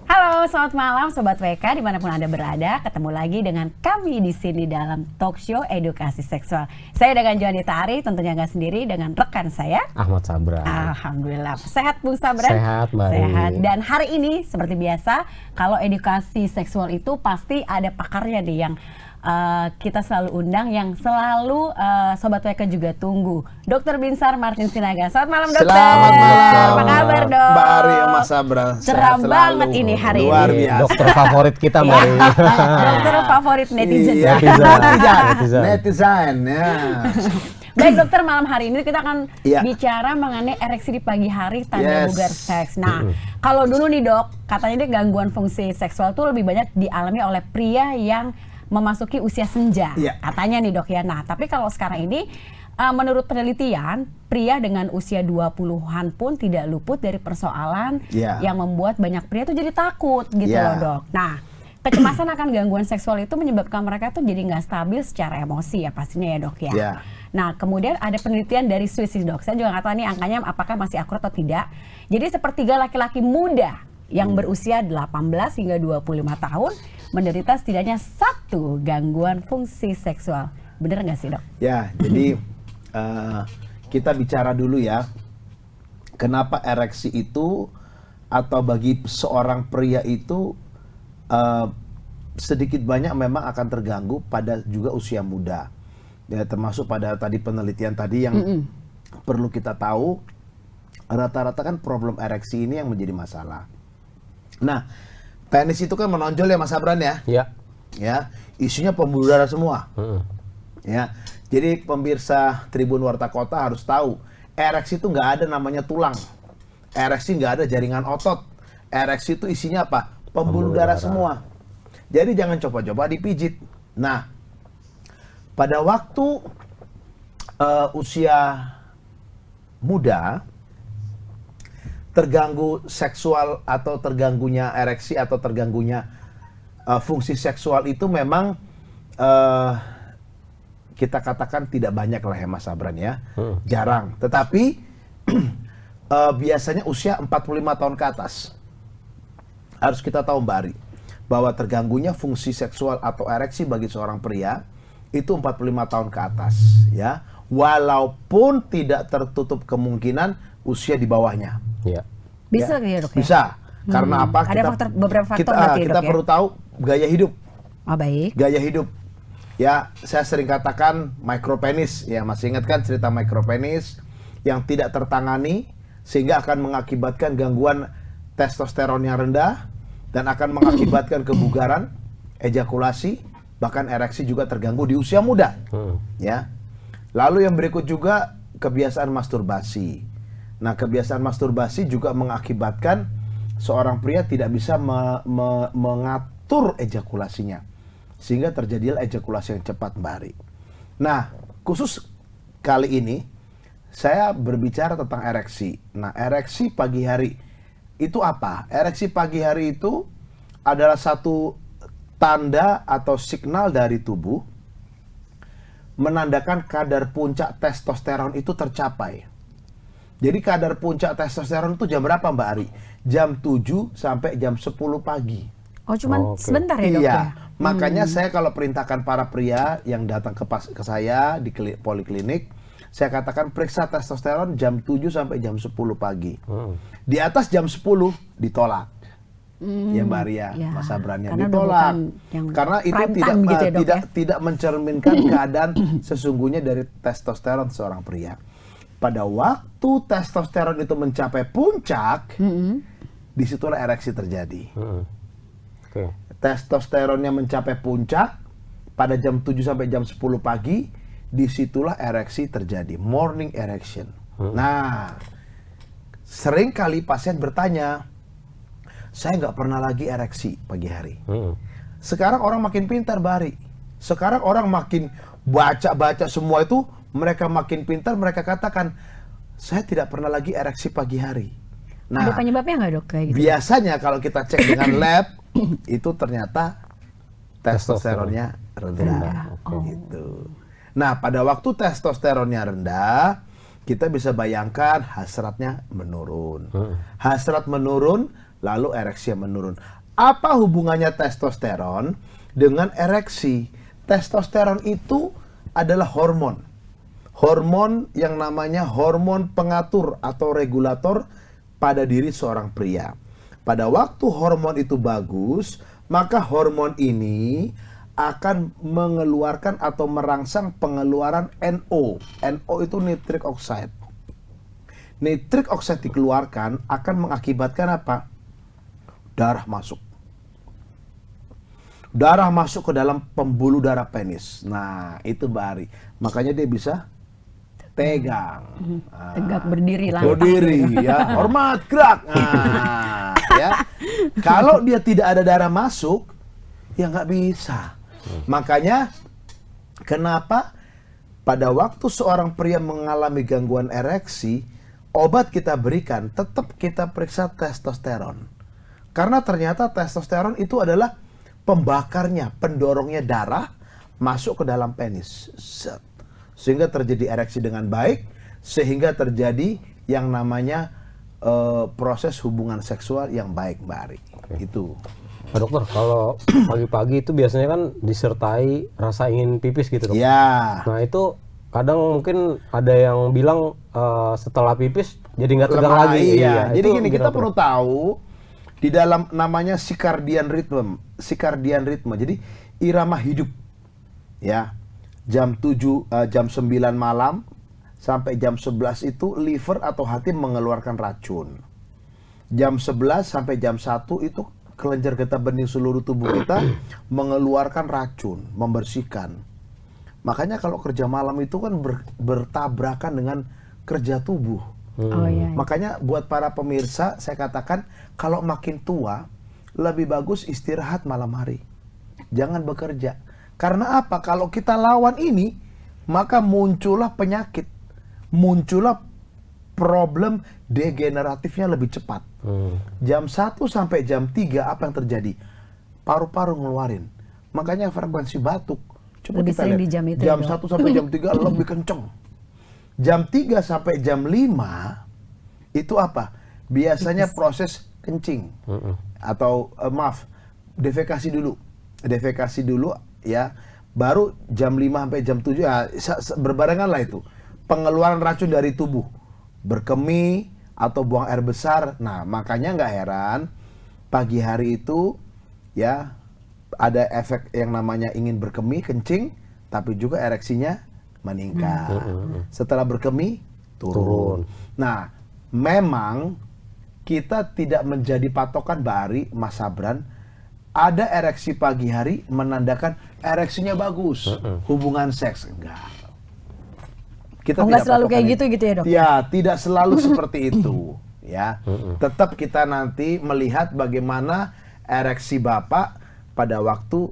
Halo, selamat malam Sobat WK dimanapun Anda berada. Ketemu lagi dengan kami di sini dalam talk show edukasi seksual. Saya dengan Joanita Ari, tentunya nggak sendiri, dengan rekan saya Ahmad Sabran. Alhamdulillah. Sehat Bung Sabran? Sehat, Mari. Sehat. Dan hari ini seperti biasa, kalau edukasi seksual itu pasti ada pakarnya nih yang kita selalu undang, yang selalu Sobat WK juga tunggu. Dr. Binsar Martin Sinaga. Selamat malam dokter. Selamat malam. Apa kabar dok? Mbak Ari, Mas Sabra. Cerah banget ini hari Luar ini. biasa. Dokter favorit kita, Mari. Dokter favorit netizen. Iya. Netizen. Netizen, ya. Baik dokter, malam hari ini kita akan Iya. bicara mengenai ereksi di pagi hari tanda Yes. bugar seks. Nah, kalau dulu nih dok, katanya dia gangguan fungsi seksual tuh lebih banyak dialami oleh pria yang memasuki usia senja. Iya. Katanya nih dok ya. Nah, tapi kalau sekarang ini menurut penelitian, pria dengan usia 20-an pun tidak luput dari persoalan Iya. yang membuat banyak pria tuh jadi takut gitu Iya. loh dok. Nah, kecemasan akan gangguan seksual itu menyebabkan mereka tuh jadi nggak stabil secara emosi ya pastinya ya dok ya. Iya. Nah, kemudian ada penelitian dari Swiss dok. Saya juga nggak tahu nih angkanya apakah masih akurat atau tidak. Jadi sepertiga laki-laki muda yang berusia 18 hingga 25 tahun menderita setidaknya satu gangguan fungsi seksual. Bener nggak sih dok? Ya, jadi kita bicara dulu ya. Kenapa ereksi itu atau bagi seorang pria itu sedikit banyak memang akan terganggu pada juga usia muda. Ya, termasuk pada tadi penelitian tadi yang perlu kita tahu, rata-rata kan problem ereksi ini yang menjadi masalah. Nah, penis itu kan menonjol ya Mas Sabran ya. Ya. Ya, isunya pembuluh darah semua. Ya, jadi pemirsa Tribun Warta Kota harus tahu, ereksi itu nggak ada namanya tulang. Ereksi nggak ada jaringan otot. Ereksi itu isinya apa? Pembuluh darah semua. Jadi jangan coba-coba dipijit. Nah, pada waktu usia muda, terganggu seksual atau terganggunya ereksi atau terganggunya fungsi seksual itu memang kita katakan tidak banyak lah ya Mas Sabran ya. Jarang. Tetapi biasanya usia 45 tahun ke atas. Harus kita tahu Mbak Ari, bahwa terganggunya fungsi seksual atau ereksi bagi seorang pria itu 45 tahun ke atas ya. Walaupun tidak tertutup kemungkinan usia di bawahnya. Ya. Bisa ya dok ya? Bisa. Karena apa? Ada beberapa faktor berarti, kita dok, ya? perlu tahu gaya hidup. Oh baik. Gaya hidup. Ya, saya sering katakan micropenis. Ya, masih ingat kan cerita micropenis yang tidak tertangani sehingga akan mengakibatkan gangguan testosteron yang rendah dan akan mengakibatkan kebugaran, ejakulasi, bahkan ereksi juga terganggu di usia muda. Ya. Lalu yang berikut juga kebiasaan masturbasi. Nah, kebiasaan masturbasi juga mengakibatkan seorang pria tidak bisa mengatur ejakulasinya. Sehingga terjadilah ejakulasi yang cepat, Mbak Ari. Nah, khusus kali ini, saya berbicara tentang ereksi. Nah, ereksi pagi hari itu apa? Ereksi pagi hari itu adalah satu tanda atau signal dari tubuh menandakan kadar puncak testosteron itu tercapai. Jadi kadar puncak testosteron itu jam berapa Mbak Ari? Jam 7 sampai jam 10 pagi. Oh cuman sebentar ya dok Iya, ya? makanya saya kalau perintahkan para pria yang datang ke saya di poliklinik, saya katakan periksa testosteron jam 7 sampai jam 10 pagi. Di atas jam 10 ditolak. Ya Mbak Ria, Ya, Mas Sabrannya karena ditolak. yang Karena itu prime tidak time gitu ya, dok, ya? tidak mencerminkan keadaan sesungguhnya dari testosteron seorang pria. Pada waktu testosteron itu mencapai puncak, disitulah ereksi terjadi. Testosteronnya mencapai puncak pada jam 7 sampai jam 10 pagi, disitulah ereksi terjadi, morning erection. Nah, sering kali pasien bertanya, saya nggak pernah lagi ereksi pagi hari. Sekarang orang makin pintar, Bari. Sekarang orang makin baca-baca semua itu, mereka makin pintar, mereka katakan, saya tidak pernah lagi ereksi pagi hari. Nah, ada penyebabnya nggak dok kayak gitu? biasanya kalau kita cek dengan lab, itu ternyata testosteronnya rendah. Gitu. Nah, pada waktu testosteronnya rendah, kita bisa bayangkan hasratnya menurun. Hasrat menurun lalu ereksi menurun. Apa hubungannya testosteron dengan ereksi? Testosteron itu adalah hormon. Hormon yang namanya hormon pengatur atau regulator pada diri seorang pria. Pada waktu hormon itu bagus, maka hormon ini akan mengeluarkan atau merangsang pengeluaran NO. NO itu nitric oxide. Nitric oxide dikeluarkan akan mengakibatkan apa? Darah masuk. Darah masuk ke dalam pembuluh darah penis. Nah, itu Mbak Ari. Makanya dia bisa tegang. Tegak berdiri lantang. Berdiri ya, hormat gerak. Nah, ya. Kalau dia tidak ada darah masuk, ya nggak bisa. Makanya kenapa pada waktu seorang pria mengalami gangguan ereksi, obat kita berikan tetap kita periksa testosteron. Karena ternyata testosteron itu adalah pembakarnya, pendorongnya darah masuk ke dalam penis. Sehingga terjadi ereksi dengan baik, sehingga terjadi yang namanya proses hubungan seksual yang baik, Mbak Ari. Itu. Pak dokter, kalau pagi-pagi itu biasanya kan disertai rasa ingin pipis gitu dok. Ya. Nah itu kadang mungkin ada yang bilang setelah pipis jadi nggak tegang Lemah, lagi. Iya. Jadi itu gini, kita gimana, perlu Dok? tahu di dalam namanya circadian rhythm. Circadian rhythm. Jadi irama hidup. Ya. Jam 9 malam sampai jam 11 itu liver atau hati mengeluarkan racun. Jam 11 sampai jam 1 itu kelenjar getah bening seluruh tubuh kita mengeluarkan racun, membersihkan. Makanya kalau kerja malam itu kan bertabrakan dengan kerja tubuh. Oh iya. Makanya buat para pemirsa saya katakan kalau makin tua lebih bagus istirahat malam hari. Jangan bekerja. Karena apa? Kalau kita lawan ini, maka muncullah penyakit. Muncullah problem degeneratifnya lebih cepat. Jam 1 sampai jam 3 apa yang terjadi? Paru-paru ngeluarin. Makanya frekuensi batuk. Coba Lebih kita sering lihat. di jam itu Jam ya, Dok? 1 sampai jam 3 lebih kenceng. Jam 3 sampai jam 5 itu apa? Biasanya proses kencing. Atau maaf, defekasi dulu. Defekasi dulu ya. Baru jam 5 sampai jam 7 ya, berbarengan lah itu. Pengeluaran racun dari tubuh. Berkemih atau buang air besar. Nah, makanya nggak heran pagi hari itu ya ada efek yang namanya ingin berkemih, kencing, tapi juga ereksinya meningkat. Setelah berkemih, turun. Nah, memang kita tidak menjadi patokan Mbak Ari, Mas Sabran, ada ereksi pagi hari menandakan ereksinya bagus, hubungan seks. Enggak. Kita Nggak tidak selalu patokan kayak itu. gitu ya dok? Ya, tidak selalu seperti itu. Ya, tetap kita nanti melihat bagaimana ereksi Bapak pada waktu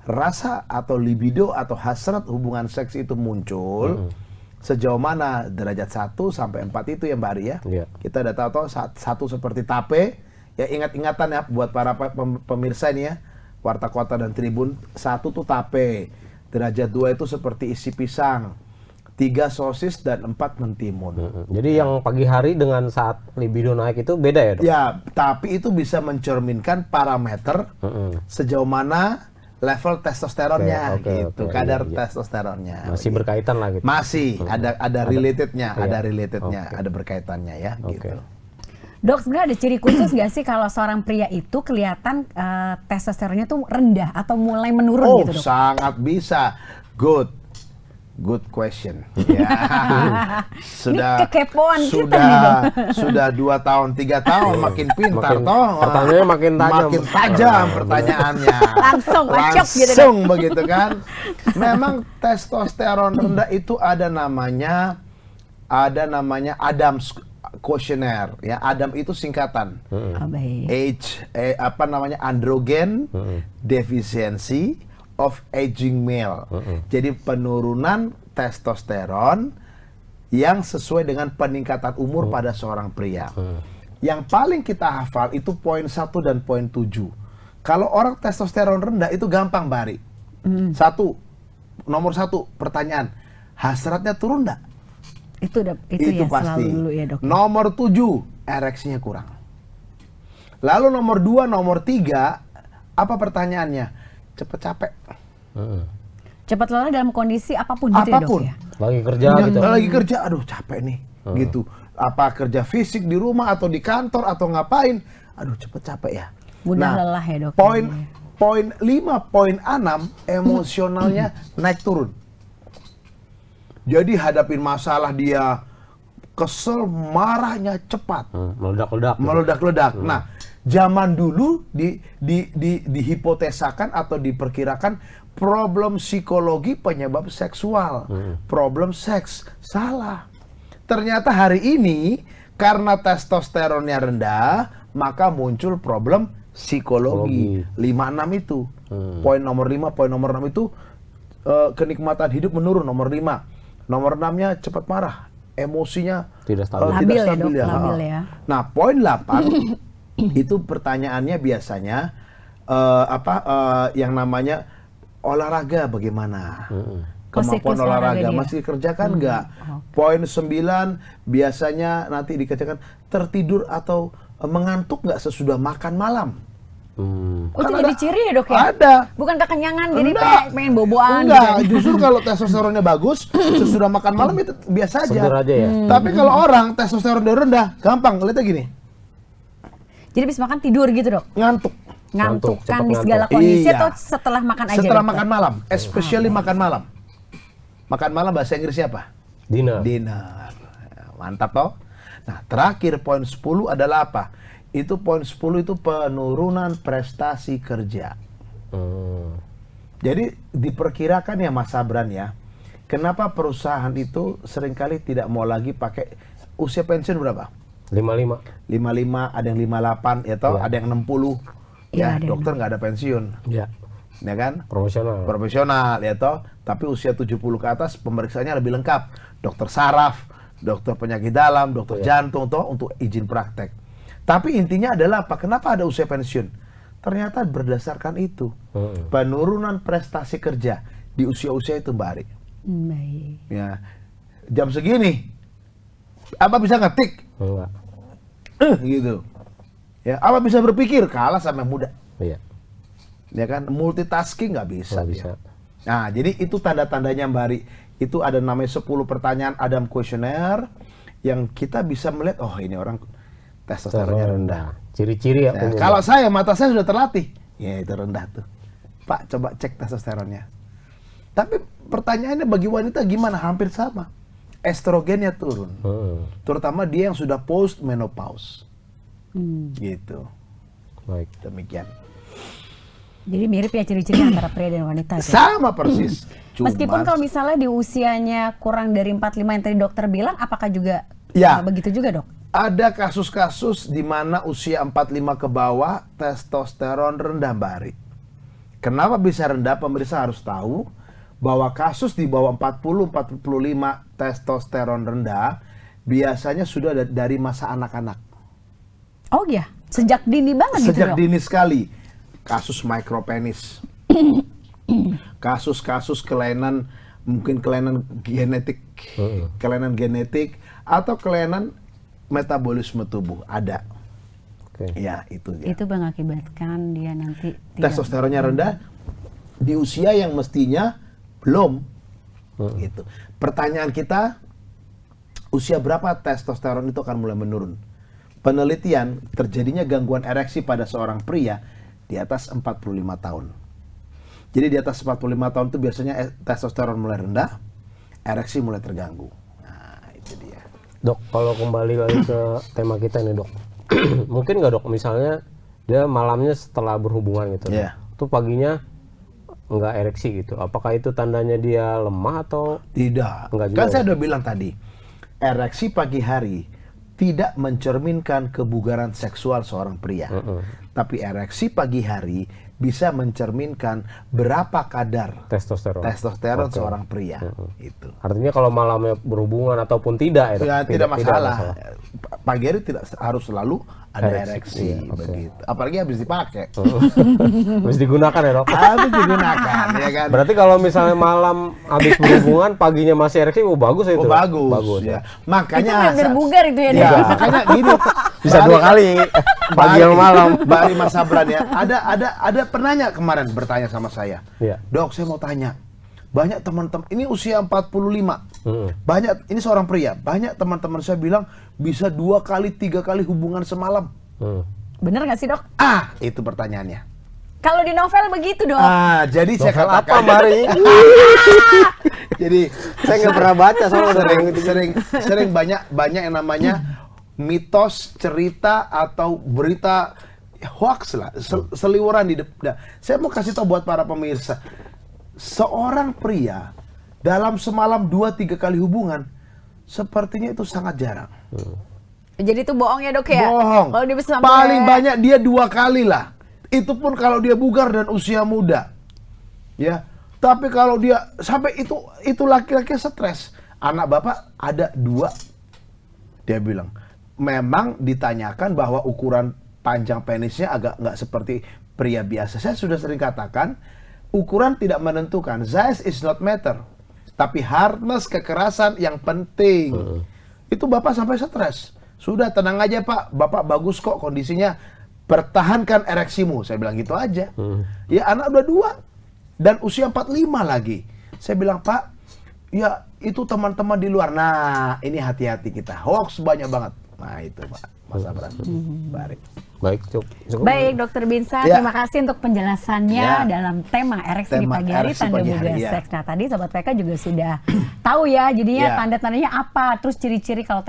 rasa atau libido atau hasrat hubungan seks itu muncul. Sejauh mana derajat 1 sampai 4 itu ya Mbak Ari ya. Iya. Kita udah tahu satu seperti tape. Ya ingat-ingatan ya buat para pemirsa ini ya. Warta Kota dan Tribun. 1 tuh tape. Derajat 2 itu seperti isi pisang. 3 sosis dan 4 mentimun. Jadi yang pagi hari dengan saat libido naik itu beda ya dok? Ya, tapi itu bisa mencerminkan parameter sejauh mana level testosteronnya gitu, kadar iya. testosteronnya. Masih berkaitan lah gitu? Masih, ada relatednya, iya. ada relatednya, ada berkaitannya ya gitu. Dok, sebenarnya ada ciri khusus nggak sih kalau seorang pria itu kelihatan testosteronnya tuh rendah atau mulai menurun Oh, gitu dok? sangat bisa. Good question. Ya. Ini kekepoan kita nih, Dok. Sudah 2 tahun, 3 tahun makin pintar Makin- toh. pertanyaannya makin tajam. Makin tajam pertanyaannya. Langsung, acok gitu, Dok. Langsung begitu kan. Memang testosteron rendah itu ada namanya Adams questionnaire ya. Adam itu singkatan. Oh, baik. Androgen deficiency of aging male. Jadi penurunan testosteron yang sesuai dengan peningkatan umur pada seorang pria. Yang paling kita hafal itu poin 1 dan poin 7. Kalau orang testosteron rendah itu gampang Bari. Nomor 1 pertanyaan, hasratnya turun enggak? Itu ya pasti. selalu dulu ya dok. Nomor 7, ereksinya kurang. Lalu nomor 2, nomor 3, apa pertanyaannya? Cepet capek. Cepat lelah dalam kondisi apapun gitu ya, Dok Apapun. ya? Lagi kerja gitu. Lagi kerja, aduh capek nih, gitu. Apa kerja fisik di rumah atau di kantor atau ngapain? Aduh cepet capek ya. Mudah lelah ya, Dok. Poin 5, poin 6, emosionalnya naik turun. Jadi hadapin masalah dia kesel, marahnya cepat. Meledak-ledak. Meledak-ledak. Nah, zaman dulu dihipotesakan atau diperkirakan problem psikologi penyebab seksual. Problem seks. Salah. Ternyata hari ini karena testosteronnya rendah, maka muncul problem psikologi. 5-6 itu. Poin nomor 5, poin nomor 6 itu kenikmatan hidup menurun, nomor 5. Nomor 6-nya cepat marah, emosinya tidak stabil. Labil ya, Dok, labil ya. Nah, poin 8 itu pertanyaannya biasanya yang namanya olahraga bagaimana? Kemampuan siklus olahraga olahraga dia. masih dikerjakan nggak? Poin 9 biasanya nanti dikerjakan tertidur atau mengantuk nggak sesudah makan malam? Oh, Kan itu jadi ada- ciri ya, Dok ya? Ada. Bukan kekenyangan, jadi Enggak. pengen boboan Enggak, gitu. justru kalau testosteronnya bagus, sesudah makan malam itu biasa aja. Seger aja ya. Tapi kalau orang testosteronnya rendah, gampang, lihatnya gini, Jadi habis makan tidur gitu, Dok? ngantuk. Ngantuk Cepat kan di ngantuk. segala kondisi Iya. atau setelah makan aja? Setelah Dok? makan malam, especially makan malam. Makan malam bahasa Inggrisnya apa? Dinner. Dinner. Mantap toh. Nah, terakhir poin 10 adalah apa? Itu poin 10 itu penurunan prestasi kerja. Jadi diperkirakan ya Mas Sabran ya, kenapa perusahaan itu seringkali tidak mau lagi pakai usia pensiun berapa? 55. 55, ada yang 58 ya toh, Ya. ada yang 60. Iya, Ya, ada yang dokter nggak ada pensiun. Ya. Ya kan? Profesional. Profesional ya toh, tapi usia 70 ke atas pemeriksaannya lebih lengkap. Dokter saraf, dokter penyakit dalam, dokter jantung toh untuk izin praktek. Tapi intinya adalah apa? Kenapa ada usia pensiun? Ternyata berdasarkan itu. Penurunan prestasi kerja di usia-usia itu, Mbak Ari. Baik. Ya. Jam segini apa bisa ngetik? Enggak. Gitu. Ya, apa bisa berpikir? Kalah sama yang muda. Iya. Ya kan, multitasking nggak bisa. Nggak dia. bisa. Nah, jadi itu tanda-tandanya Mbak Ari. Itu ada namanya 10 pertanyaan Adam Questionnaire yang kita bisa melihat, oh ini orang testosteronnya rendah. Ciri-ciri ya. Nah, umumnya. kalau saya, mata saya sudah terlatih. Ya itu rendah tuh. Pak, coba cek testosteronnya. Tapi pertanyaannya bagi wanita gimana? Hampir sama. Estrogennya turun. Terutama dia yang sudah post menopause. Gitu. Baik. Demikian. Jadi mirip ya ciri-ciri antara pria dan wanita. Ya? Sama persis. Meskipun Cuma- kalau misalnya di usianya kurang dari 45 yang tadi dokter bilang, apakah juga Ya. begitu juga, Dok? ada kasus-kasus di mana usia 45 ke bawah testosteron rendah, Mbak Ari. Kenapa bisa rendah? Pemirsa harus tahu bahwa kasus di bawah 40-45 testosteron rendah biasanya sudah dari masa anak-anak. Oh iya, sejak dini banget gitu, Sejak Dok? dini sekali. Kasus micropenis. Kasus-kasus kelainan, mungkin kelainan genetik atau kelainan metabolisme tubuh ada. Oke. Ya, itu dia. Itu mengakibatkan dia nanti tidak Testosteronnya rendah di usia yang mestinya belum. Gitu. Pertanyaan kita, usia berapa testosteron itu akan mulai menurun? Penelitian terjadinya gangguan ereksi pada seorang pria di atas 45 tahun. Jadi di atas 45 tahun itu biasanya testosteron mulai rendah, ereksi mulai terganggu. Nah, itu dia. Dok, kalau kembali lagi ke tema kita nih, Dok. Mungkin nggak, Dok, misalnya dia malamnya setelah berhubungan gitu. Iya. Tuh paginya nggak ereksi gitu. Apakah itu tandanya dia lemah atau Tidak. Enggak juga Kan saya ya? udah bilang tadi, ereksi pagi hari tidak mencerminkan kebugaran seksual seorang pria. Tapi ereksi pagi hari bisa mencerminkan berapa kadar testosteron? testosteron Oke. seorang pria. Itu. Artinya kalau malamnya berhubungan ataupun tidak, Dok? Ya, tidak masalah. Pagi hari tidak harus selalu ada Ereksi, ereksi, iya, oke. begitu. Apalagi habis dipakai. Harus digunakan ya, Dok? Habis digunakan, ya kan? Berarti kalau misalnya malam habis berhubungan, paginya masih ereksi, bagus ya itu? Oh, bagus. Bagus Ya. ya. Makanya Itu benar-benar bugar itu ya, Ya, Dok? makanya gini. Bisa Mbak 2 Ari, kali. Pagi yang malam. Bari Mas Sabran ya. Ada penanya kemarin bertanya sama saya. Iya. Dok, saya mau tanya. Banyak teman-teman, ini usia 45. Mm. Banyak, ini seorang pria. Banyak teman-teman saya bilang bisa 2 kali, 3 kali hubungan semalam. Bener nggak sih dok? Itu pertanyaannya. Kalau di novel begitu dok. Jadi saya Novel apa katakan. Mari? Jadi Saya nggak pernah baca soalnya. sering banyak yang namanya mitos, cerita atau berita hoax lah, seliweran di depan. Saya mau kasih tahu buat para pemirsa, seorang pria dalam semalam 2-3 kali hubungan, sepertinya itu sangat jarang. Jadi itu bohong ya dok ya? Bohong. Kalau dia bisa sampai Paling banyak dia 2 kali lah. Itu pun kalau dia bugar dan usia muda. Ya. Tapi kalau dia sampai itu laki-laki stres. Anak bapak ada 2. Dia bilang, memang ditanyakan bahwa ukuran panjang penisnya agak nggak seperti pria biasa. Saya sudah sering katakan, ukuran tidak menentukan. Size is not matter. Tapi hardness, kekerasan yang penting. Itu bapak sampai stres. Sudah tenang aja pak, bapak bagus kok kondisinya. Pertahankan ereksimu. Saya bilang gitu aja. Ya anak udah 2 dan usia 45 lagi. Saya bilang pak, ya itu teman-teman di luar. Nah ini hati-hati kita. Hoax banyak banget. Nah itu pak, Mas Abran. Baik, cukup. Baik, Dokter Binsar, Ya. terima kasih untuk penjelasannya Ya. dalam tema ereksi di Tema pagi hari, ereksi tanda pagi muda hari, ya. seks. Nah, tadi Sobat PK juga sudah tahu ya, jadinya Ya. tanda-tandanya apa, terus ciri-ciri kalau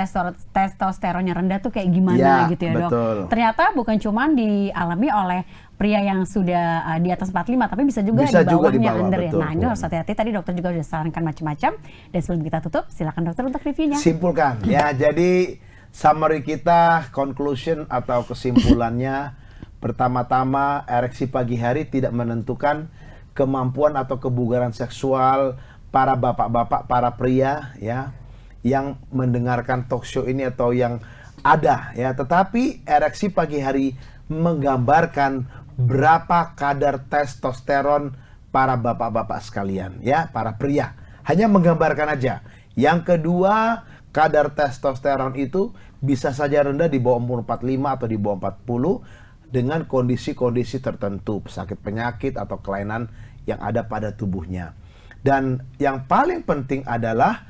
testosteronnya rendah tuh kayak gimana Ya, gitu ya dok. betul. Ternyata bukan cuma dialami oleh pria yang sudah di atas 45, tapi bisa juga Bisa di juga di bawahnya bawah, under ya. betul. Nah, ini harus hati-hati, tadi dokter juga sudah sarankan macam-macam. Dan sebelum kita tutup, silakan dokter untuk reviewnya. Simpulkan. Ya, jadi summary kita, conclusion atau kesimpulannya, pertama-tama ereksi pagi hari tidak menentukan kemampuan atau kebugaran seksual para bapak-bapak, para pria ya yang mendengarkan talk show ini atau yang ada ya, tetapi ereksi pagi hari menggambarkan berapa kadar testosteron para bapak-bapak sekalian ya, para pria. Hanya menggambarkan aja. Yang kedua, kadar testosteron itu bisa saja rendah di bawah umur 45 atau di bawah 40 dengan kondisi-kondisi tertentu, sakit penyakit atau kelainan yang ada pada tubuhnya. Dan yang paling penting adalah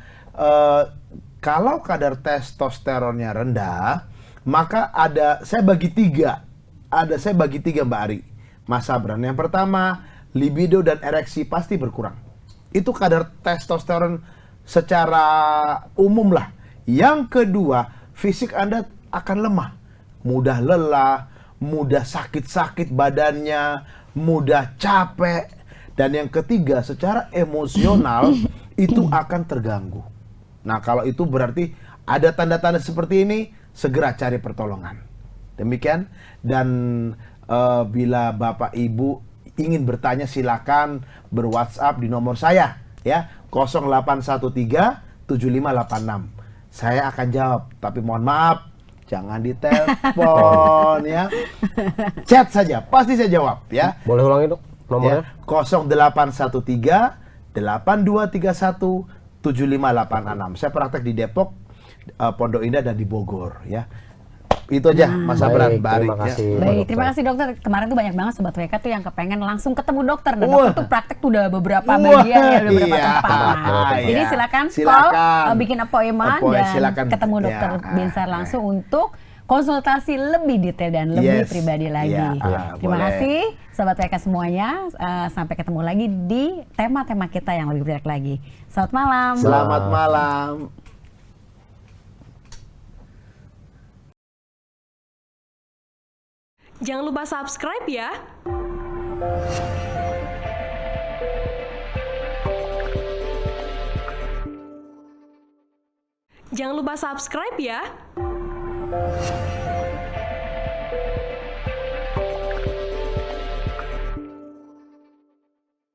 kalau kadar testosteronnya rendah, maka saya bagi tiga Mbak Ari, Mas Sabran. Yang pertama, libido dan ereksi pasti berkurang. Itu kadar testosteron secara umum lah. Yang kedua, fisik Anda akan lemah, mudah lelah, mudah sakit-sakit badannya, mudah capek. Dan yang ketiga, secara emosional itu akan terganggu. Nah, kalau itu berarti ada tanda-tanda seperti ini, segera cari pertolongan. Demikian. Dan bila Bapak Ibu ingin bertanya, silakan ber-WhatsApp di nomor saya ya, 0813 7586. Saya akan jawab, tapi mohon maaf jangan ditelepon ya. Chat saja, pasti saya jawab ya. Boleh ulangi dok nomornya? Ya, 0813 8231 7586. Saya praktek di Depok, Pondok Indah dan di Bogor ya. Itu aja Mas Sabran, Baik, Bari, terima kasih. ya. Baik, terima kasih dokter. Kemarin tuh banyak banget Sobat WK tuh yang kepengen langsung ketemu dokter. Dan dokter tuh praktek tuh udah beberapa bagian ya, udah beberapa iya. tempat. Nah, Iya. jadi silakan Silakan. call, bikin appointment dan Silakan. ketemu dokter Ya, Binsar langsung untuk konsultasi lebih detail dan lebih Yes. pribadi lagi. Iya, Terima boleh. kasih Sobat WK semuanya. Sampai ketemu lagi di tema-tema kita yang lebih banyak lagi. Selamat malam. Selamat malam. Jangan lupa subscribe ya. Jangan lupa subscribe ya.